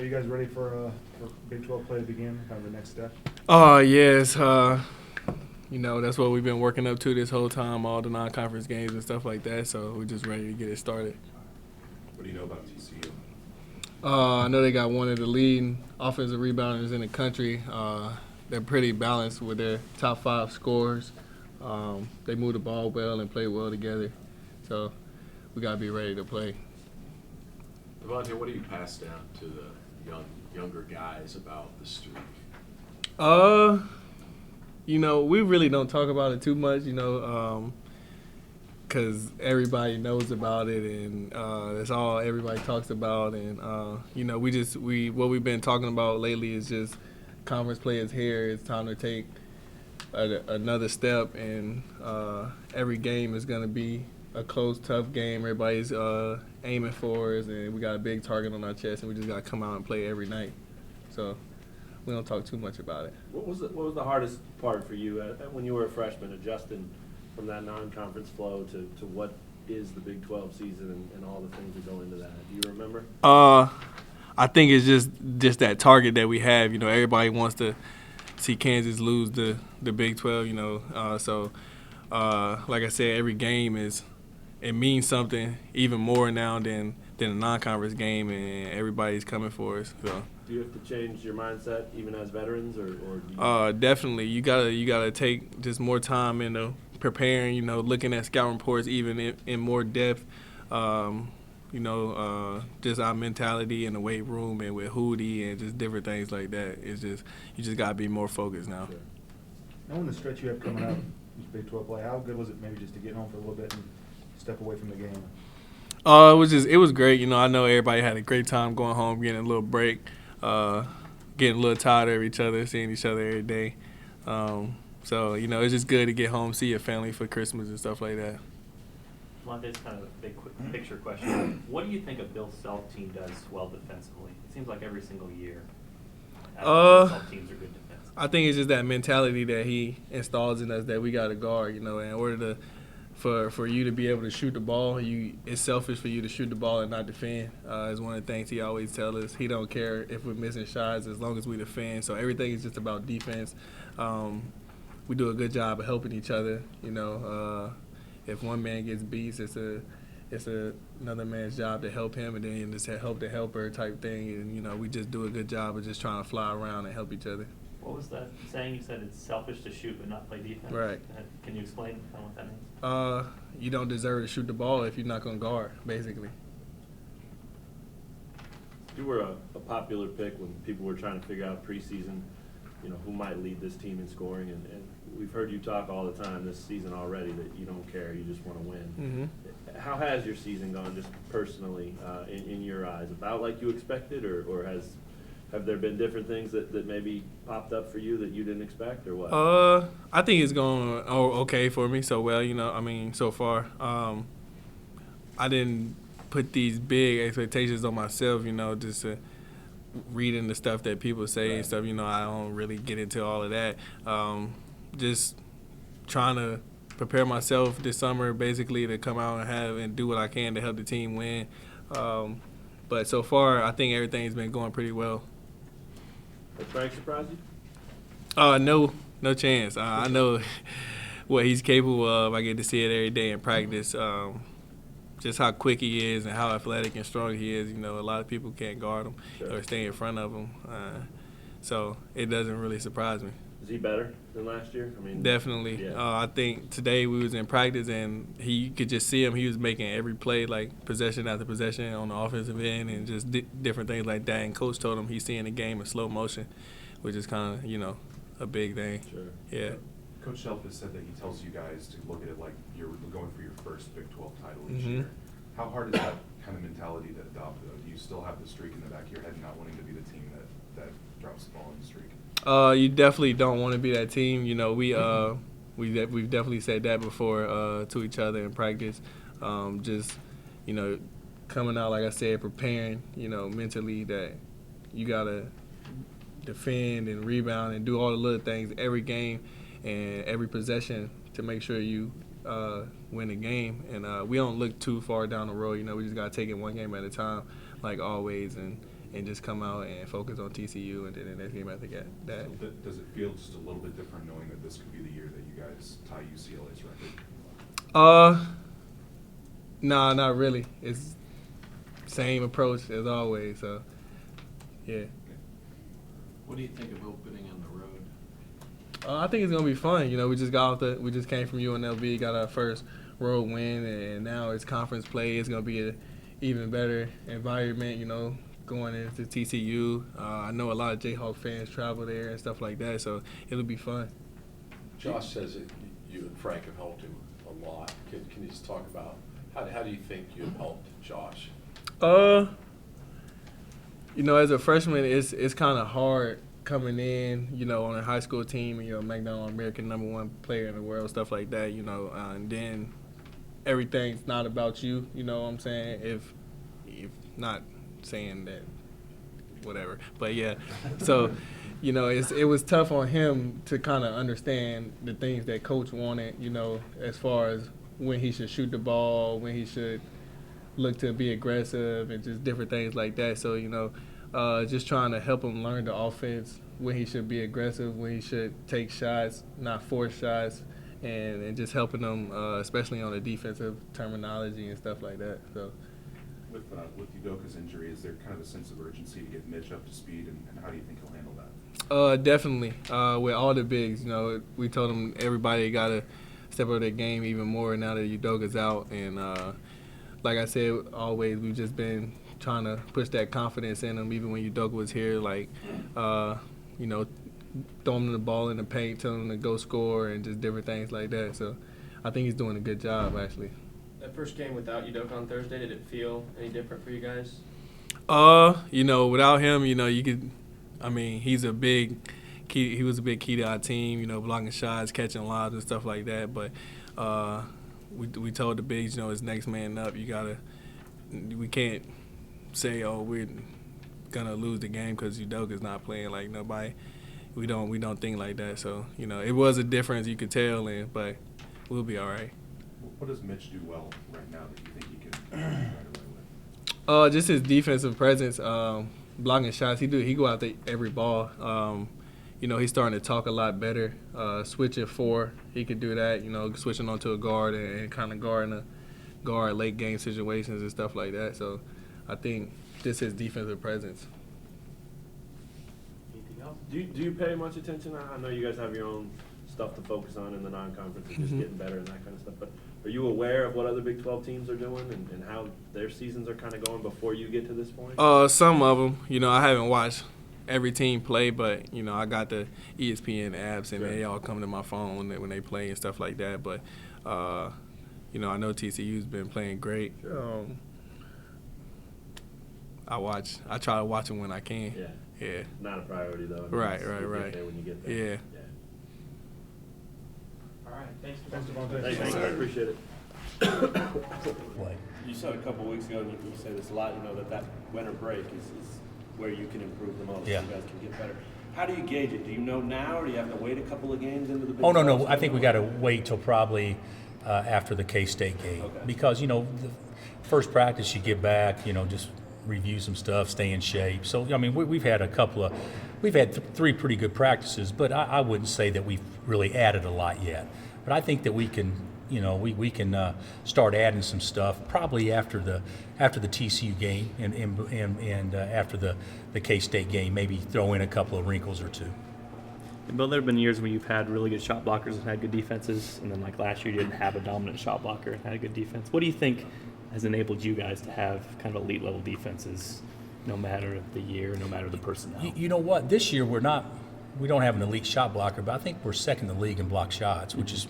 Are you guys ready for Big 12 play to begin? Kind of the next step. Oh yes, that's what we've been working up to this whole time, all the non-conference games and stuff like that. So we're just ready to get it started. What do you know about TCU? I know they got one of the leading offensive rebounders in the country. They're pretty balanced with their top 5 scorers. They move the ball well and play well together. So we gotta be ready to play. Devonte, what do you pass down to the younger guys about the streak? We really don't talk about it too much, because everybody knows about it, and that's all everybody talks about. And what we've been talking about lately is just conference play is here. It's time to take another step, and every game is going to be a close, tough game. Everybody's aiming for us, and we got a big target on our chest, and we just got to come out and play every night. So we don't talk too much about it. What was the hardest part for you when you were a freshman, adjusting from that non-conference flow to what is the Big 12 season and all the things that go into that? Do you remember? I think it's just that target that we have. Everybody wants to see Kansas lose the Big 12. Like I said, every game it means something even more now than a non-conference game, and everybody's coming for us. So. Do you have to change your mindset even as veterans, or do you? Definitely. You gotta take just more time preparing. Looking at scouting reports even in more depth. Just our mentality in the weight room and with Hootie and just different things like that. It's just you just gotta be more focused now. Sure. Knowing the stretch you have coming up, this Big 12 play, how good was it maybe just to get home for a little bit and step away from the game? It was great. I know everybody had a great time going home, getting a little break, getting a little tired of each other, seeing each other every day. It's just good to get home, see your family for Christmas and stuff like that. Devonte, it's kind of a big picture question. What do you think a Bill Self team does well defensively? It seems like every single year, Bill Self teams are good defensively. I think it's just that mentality that he installs in us that we got to guard. In order for you to be able to shoot the ball, it's selfish for you to shoot the ball and not defend. It's one of the things he always tells us. He don't care if we're missing shots as long as we defend. So everything is just about defense. We do a good job of helping each other. If one man gets beat, it's another man's job to help him, and then just help the helper type thing. And we just do a good job of just trying to fly around and help each other. What was that saying? You said it's selfish to shoot but not play defense. Right. Can you explain kind of what that means? You don't deserve to shoot the ball if you're not going to guard, basically. You were a popular pick when people were trying to figure out preseason, who might lead this team in scoring, and we've heard you talk all the time this season already that you don't care, you just want to win. Mm-hmm. How has your season gone, just personally, in your eyes? About like you expected, or have there been different things that maybe popped up for you that you didn't expect, or what? I think it's going okay for me. So so far, I didn't put these big expectations on myself. Just reading the stuff that people say and stuff. I don't really get into all of that. Just trying to prepare myself this summer, basically, to come out and do what I can to help the team win. But so far, I think everything's been going pretty well. Has Frank surprised you? No chance. I know what he's capable of. I get to see it every day in practice. Just how quick he is and how athletic and strong he is. A lot of people can't guard him or stay in front of him. So it doesn't really surprise me. Is he better than last year? Definitely. Yeah. I think today we was in practice and you could just see him. He was making every play, like possession after possession on the offensive end and just different things like that. And Coach told him he's seeing the game in slow motion, which is kind of, a big thing. Sure. Yeah. Coach Shelf has said that he tells you guys to look at it like you're going for your first Big 12 title each year. How hard is that kind of mentality to adopt, though? Do you still have the streak in the back of your head, not wanting to be the team that drops the ball in the streak? You definitely don't want to be that team. We've definitely said that before to each other in practice. Just coming out, like I said, preparing. Mentally that you gotta defend and rebound and do all the little things every game and every possession to make sure you win the game. And we don't look too far down the road. We just gotta take it one game at a time, like always, and and just come out and focus on TCU and then the next game after that. Does it feel just a little bit different knowing that this could be the year that you guys tie UCLA's record? Nah, not really. It's same approach as always. So, yeah. What do you think of opening on the road? I think it's gonna be fun. You know, we just came from UNLV, got our first road win, and now it's conference play. It's gonna be an even better environment. You know, going into TCU. I know a lot of Jayhawk fans travel there and stuff like that, so it'll be fun. Josh says that you and Frank have helped him a lot. Can you just talk about how do you think you have helped Josh? You know, as a freshman, it's kind of hard coming in, you know, on a high school team, and you're a McDonald's American #1 player in the world, stuff like that, you know, and then everything's not about you, you know what I'm saying? If not saying that, whatever, but yeah. So, you know, it was tough on him to kind of understand the things that coach wanted, you know, as far as when he should shoot the ball, when he should look to be aggressive, and just different things like that. So, you know, just trying to help him learn the offense, when he should be aggressive, when he should take shots, not force shots, and just helping him, especially on the defensive terminology and stuff like that. So, With Udoka's injury, is there kind of a sense of urgency to get Mitch up to speed, and how do you think he'll handle that? Definitely. With all the bigs, you know, we told him everybody got to step up their game even more now that Udoka's out. And like I said, always we've just been trying to push that confidence in him, even when Udoka was here, like, you know, throwing him the ball in the paint, telling him to go score, and just different things like that. So I think he's doing a good job, actually. That first game without Udoka on Thursday, did it feel any different for you guys? You know, without him, you know, he's a big key. He was a big key to our team, you know, blocking shots, catching lobs and stuff like that. But we told the bigs, you know, it's next man up. We can't say, oh, we're gonna lose the game because Udoka's not playing. Like, nobody, we don't think like that. So, you know, it was a difference, you could tell, but we'll be all right. What does Mitch do well right now that you think he can right away with? Just his defensive presence, blocking shots. He go out there every ball. You know, he's starting to talk a lot better. Switching four, he could do that. You know, switching onto a guard and kind of guard late game situations and stuff like that. So, I think just his defensive presence. Anything else? Do you pay much attention? I know you guys have your own stuff to focus on in the non-conference and just getting better and that kind of stuff, but are you aware of what other Big 12 teams are doing and how their seasons are kind of going before you get to this point? Some of them. You know, I haven't watched every team play, but, you know, I got the ESPN apps, and they all come to my phone when they play and stuff like that. But, you know, I know TCU's been playing great. I try to watch them when I can. Yeah. Not a priority, though. Right. When you get there. Yeah. All right, thanks. Thanks, Devonte. Thanks, I appreciate it. Like, You said a couple weeks ago, and you say this a lot, you know, that winter break is where you can improve the most. Yeah. You guys can get better. How do you gauge it? Do you know now, or do you have to wait a couple of games into the Big oh, no. 12? I think we got to wait till probably after the K-State game. Okay. Because, you know, the first practice you get back, you know, just review some stuff, stay in shape. So, I mean, we've had three pretty good practices, but I wouldn't say that we've really added a lot yet. But I think that we can, you know, we can start adding some stuff probably after the TCU game and after the K-State game, maybe throw in a couple of wrinkles or two. Bill, there have been years when you've had really good shot blockers and had good defenses, and then like last year you didn't have a dominant shot blocker and had a good defense. What do you think has enabled you guys to have kind of elite level defenses, no matter the year, no matter the personnel? You know what? This year we don't have an elite shot blocker, but I think we're second in the league in block shots, which is,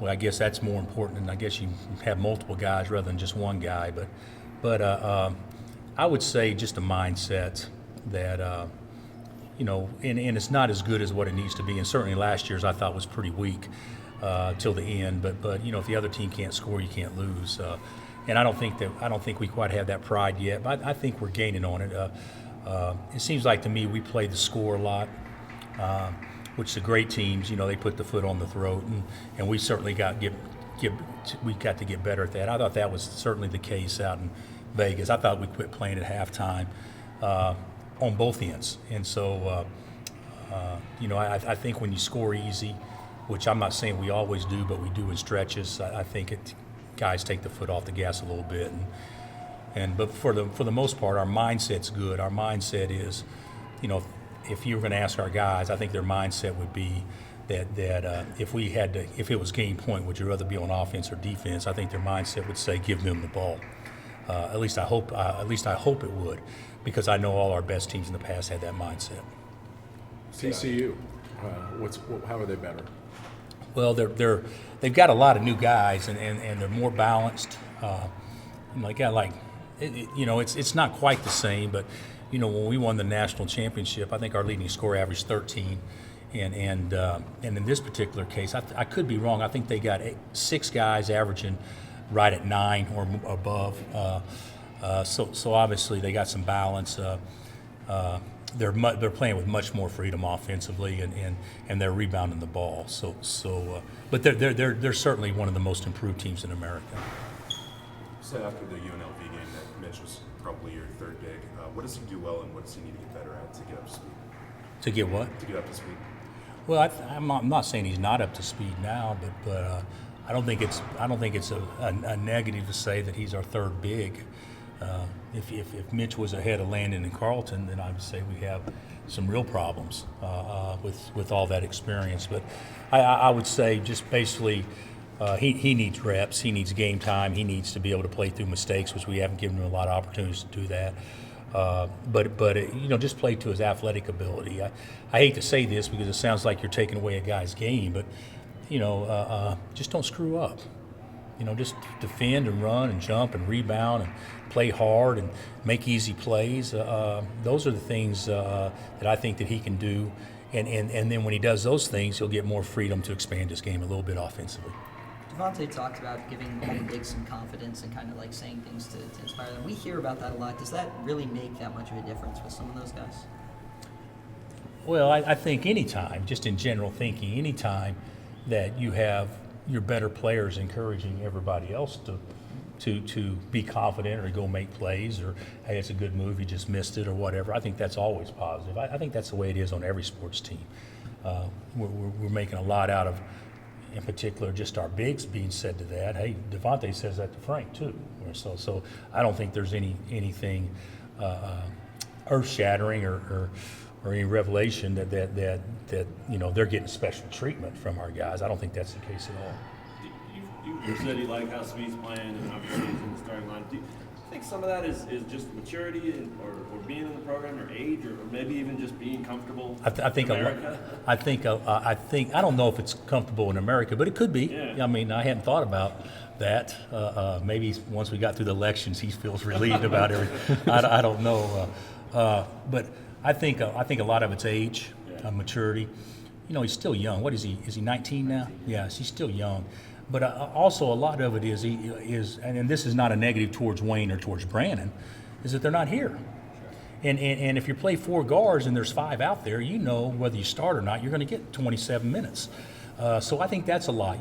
well, I guess that's more important, and I guess you have multiple guys rather than just one guy. But I would say just a mindset that, you know, and it's not as good as what it needs to be. And certainly last year's I thought was pretty weak till the end. But you know, if the other team can't score, you can't lose. And I don't think we quite have that pride yet. But I think we're gaining on it. It seems like to me we play the score a lot. Which the great teams, you know, they put the foot on the throat, and we certainly got to get better at that. I thought that was certainly the case out in Vegas. I thought we quit playing at halftime. on both ends. And so, I think when you score easy, which I'm not saying we always do, but we do in stretches, I think guys take the foot off the gas a little bit. But for the most part, our mindset's good. Our mindset is, if you were going to ask our guys, I think their mindset would be that if it was game point, would you rather be on offense or defense? I think their mindset would say, give them the ball. At least I hope it would, because I know all our best teams in the past had that mindset. TCU, how are they better? Well, they've got a lot of new guys, and they're more balanced. It's not quite the same, but when we won the national championship, I think our leading score averaged 13, and in this particular case, I could be wrong. I think they got 6 guys averaging right at 9 or above. So obviously they got some balance. They're playing with much more freedom offensively, and they're rebounding the ball. But they're certainly one of the most improved teams in America. You said after the UNLV game that Mitch was probably your third big. What does he do well, and what does he need to get better at to get up to speed? To get what? To get up to speed. Well, I'm not saying he's not up to speed now, but I don't think it's a negative to say that he's our third big. If Mitch was ahead of Landon and Carlton, then I would say we have some real problems with all that experience. But I would say just basically he needs reps, he needs game time, he needs to be able to play through mistakes, which we haven't given him a lot of opportunities to do that. But just play to his athletic ability. I hate to say this because it sounds like you're taking away a guy's game, but just don't screw up. Just defend and run and jump and rebound and play hard and make easy plays. Those are the things that I think that he can do. And then when he does those things, he'll get more freedom to expand his game a little bit offensively. Devonte talked about giving all the bigs some confidence and kind of like saying things to inspire them. We hear about that a lot. Does that really make that much of a difference with some of those guys? Well, I think anytime, just in general thinking, anytime that you have your better players encouraging everybody else to be confident or go make plays, or hey, it's a good move, you just missed it, or whatever. I think that's always positive. I think that's the way it is on every sports team. We're making a lot out of, in particular, just our bigs being said to that. Hey, Devonte says that to Frank too. So I don't think there's anything earth-shattering or any revelation that they're getting special treatment from our guys. I don't think that's the case at all. You said you like how Speed's playing, and obviously he's in the starting line. Do you think some of that is just maturity or being in the program, or age, or maybe even just being comfortable I think in America? I think I don't know if it's comfortable in America, but it could be. Yeah. I mean, I hadn't thought about that. Maybe once we got through the elections, he feels relieved about everything. I don't know, but I think a lot of it's age, maturity. He's still young. What is he? Is he 19 now? Yes, he's still young. But also a lot of it is and this is not a negative towards Wayne or towards Brandon, is that they're not here. And if you play 4 guards and there's 5 out there, whether you start or not, you're going to get 27 minutes. So I think that's a lot.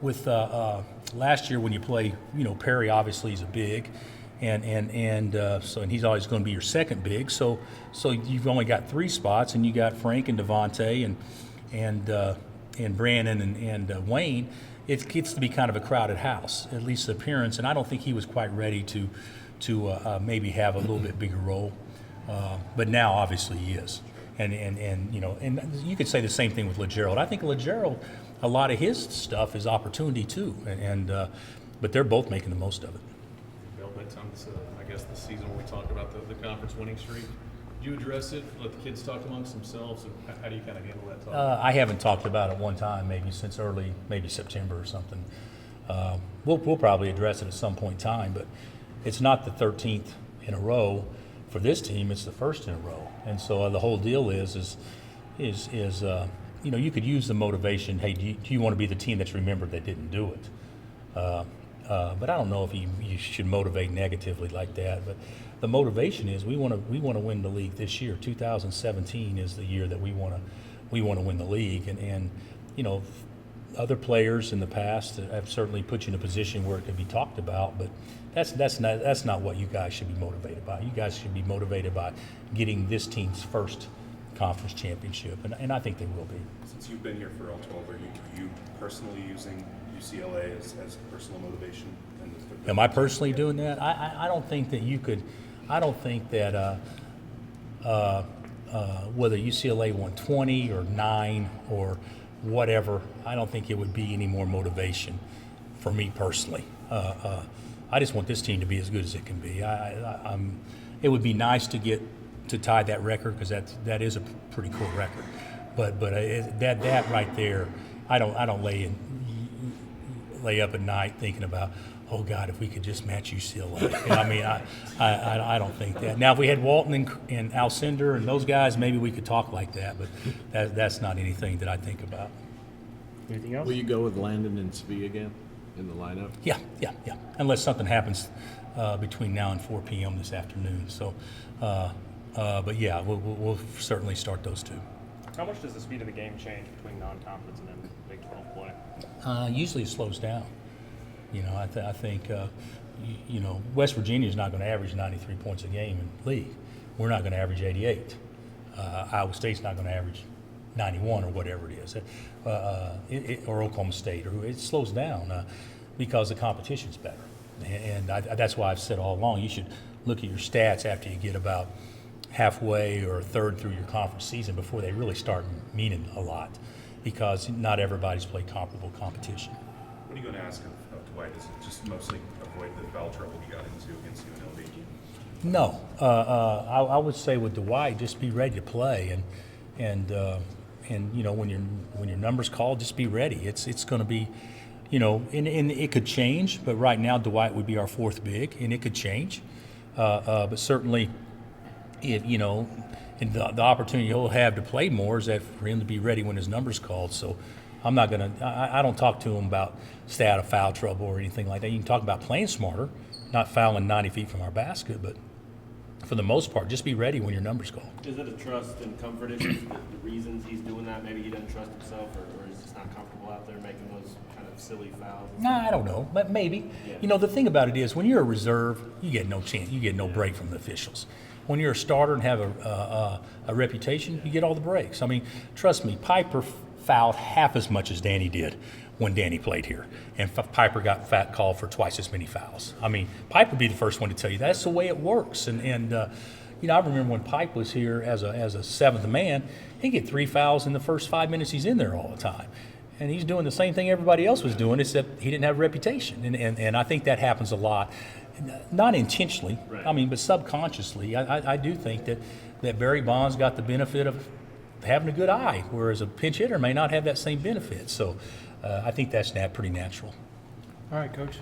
With last year when you play, Perry obviously is a big, and he's always going to be your second big. So you've only got 3 spots, and you got Frank and Devonte and Brandon and Wayne. It gets to be kind of a crowded house, at least the appearance. And I don't think he was quite ready to maybe have a little bit bigger role. But now obviously he is. And you could say the same thing with LeGerald. I think LeGerald, a lot of his stuff is opportunity too, but they're both making the most of it. Bill, that's I guess the season when we talked about the conference winning streak. Do you address it? Let the kids talk amongst themselves, and how do you kind of handle that talk? I haven't talked about it one time, maybe since maybe September or something. We'll probably address it at some point in time, but it's not the 13th in a row for this team. It's the first in a row, and so the whole deal is you could use the motivation. Hey, do you want to be the team that's remembered that didn't do it? But I don't know if you should motivate negatively like that. But the motivation is we want to win the league this year. 2017 is the year that we want to win the league, and other players in the past have certainly put you in a position where it could be talked about, but that's not what you guys should be motivated by. You guys should be motivated by getting this team's first conference championship, and I think they will be. Since you've been here for all 12, are you personally using UCLA as personal motivation? Am I personally doing that? I don't think that you could. I don't think that whether UCLA won 20 or 9 or whatever, I don't think it would be any more motivation for me personally. I just want this team to be as good as it can be. It would be nice to get to tie that record because that is a pretty cool record. But that right there, I don't lay up at night thinking about, oh God, if we could just match UCLA. You know, I mean, I don't think that. Now, if we had Walton and Alcindor and those guys, maybe we could talk like that. But that's not anything that I think about. Anything else? Will you go with Landon and Svi again in the lineup? Yeah. Unless something happens between now and 4 p.m. this afternoon. So, but yeah, we'll certainly start those two. How much does the speed of the game change between non-conference and then Big 12 play? Usually it slows down. You know, I think, West Virginia is not going to average 93 points a game in the league. We're not going to average 88. Iowa State's not going to average 91 or whatever it is, or Oklahoma State. Or it slows down because the competition's better. And that's why I've said all along, you should look at your stats after you get about halfway or a third through your conference season before they really start meaning a lot, because not everybody's played comparable competition. What are you going to ask of Dwight? Is it just mostly avoid the foul trouble he got into against UNLV? No, I would say with Dwight, just be ready to play, and when your number's called, just be ready. It's going to be, and it could change, but right now Dwight would be our fourth big, and it could change, but certainly, if and the opportunity he'll have to play more is that for him to be ready when his number's called. So I'm not going to – I don't talk to him about stay out of foul trouble or anything like that. You can talk about playing smarter, not fouling 90 feet from our basket, but for the most part, just be ready when your number's called. Is it a trust and comfort issue, the reasons he's doing that? Maybe he doesn't trust himself or he's just not comfortable out there making those kind of silly fouls? No, I don't know, but maybe. Yeah. The thing about it is when you're a reserve, you get no chance. You get no break from the officials. When you're a starter and have a reputation, you get all the breaks. I mean, trust me, Piper fouled half as much as Danny did when Danny played here. And Piper got called for twice as many fouls. I mean, Piper would be the first one to tell you that's the way it works. And I remember when Pipe was here as a seventh man, he'd get 3 fouls in the first 5 minutes he's in there all the time. And he's doing the same thing everybody else was doing, except he didn't have a reputation. And I think that happens a lot. Not intentionally, Right. but subconsciously. I do think that Barry Bonds got the benefit of having a good eye, whereas a pinch hitter may not have that same benefit. So I think that's pretty natural. All right, Coach.